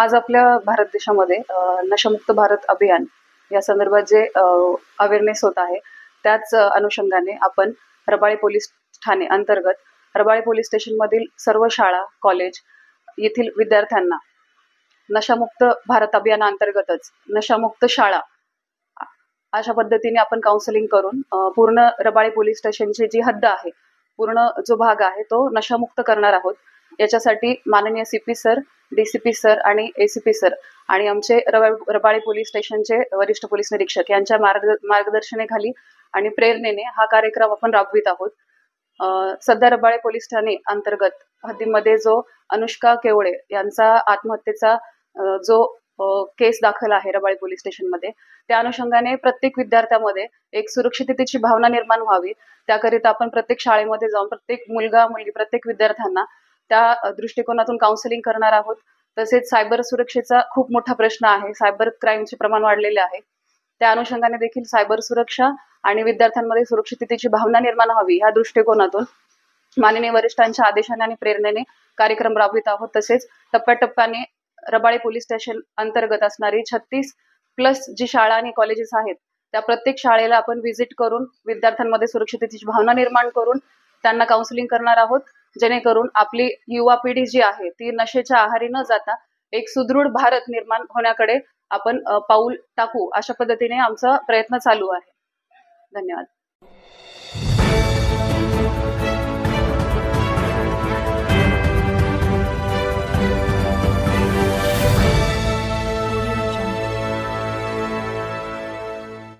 आज आपल्या भारत देशामध्ये नशामुक्त भारत अभियान या संदर्भात जे अवेअरनेस होत आहे, त्याच अनुषंगाने आपण रबाळे पोलीस ठाणे अंतर्गत रबाळे पोलीस स्टेशनमधील सर्व शाळा, कॉलेज येथील विद्यार्थ्यांना नशामुक्त भारत अभियानाअंतर्गतच नशामुक्त शाळा अशा पद्धतीने आपण काउन्सिलिंग करून पूर्ण रबाळे पोलीस स्टेशनची जी हद्द आहे, पूर्ण जो भाग आहे तो नशामुक्त करणार आहोत। याच्यासाठी माननीय सीपी सर, डीसीपी सर आणि एसीपी सर आणि आमचे रबाळे पोलीस स्टेशनचे वरिष्ठ पोलीस निरीक्षक यांच्या मार्गदर्शनाखाली आणि प्रेरणेने हा कार्यक्रम आपण राबवित आहोत। सध्या रबाळे पोलीस ठाणे अंतर्गत हद्दीमध्ये जो अनुष्का केवळे यांचा आत्महत्येचा जो केस दाखल आहे रबाळे पोलीस स्टेशनमध्ये, त्या अनुषंगाने प्रत्येक विद्यार्थ्यामध्ये एक सुरक्षिततेची भावना निर्माण व्हावी, त्याकरिता आपण प्रत्येक शाळेमध्ये जाऊन प्रत्येक मुलगा मुलगी प्रत्येक विद्यार्थ्यांना त्या दृष्टिकोनातून काउन्सिलिंग करणार आहोत। तसेच सायबर सुरक्षेचा खूप मोठा प्रश्न आहे, सायबर क्राईमचे प्रमाण वाढलेले आहे, त्या अनुषंगाने देखील सायबर सुरक्षा आणि विद्यार्थ्यांमध्ये सुरक्षिततेची भावना निर्माण व्हावी या दृष्टिकोनातून माननीय वरिष्ठांच्या आदेशाने आणि प्रेरणेने कार्यक्रम राबवित आहोत। तसेच टप्प्याटप्प्याने रबाळे पोलीस स्टेशन अंतर्गत असणारी 36+ जी शाळा आणि कॉलेजेस आहेत, त्या प्रत्येक शाळेला आपण व्हिजिट करून विद्यार्थ्यांमध्ये सुरक्षिततेची भावना निर्माण करून त्यांना काउन्सिलिंग करणार आहोत, जेणेकरून आपली युवा पिढी जी आहे ती नशेच्या आहारी न जाता एक सुदृढ भारत निर्माण होण्याकडे आपण पाऊल टाकू, अशा पद्धतीने आमचा प्रयत्न चालू आहे। धन्यवाद।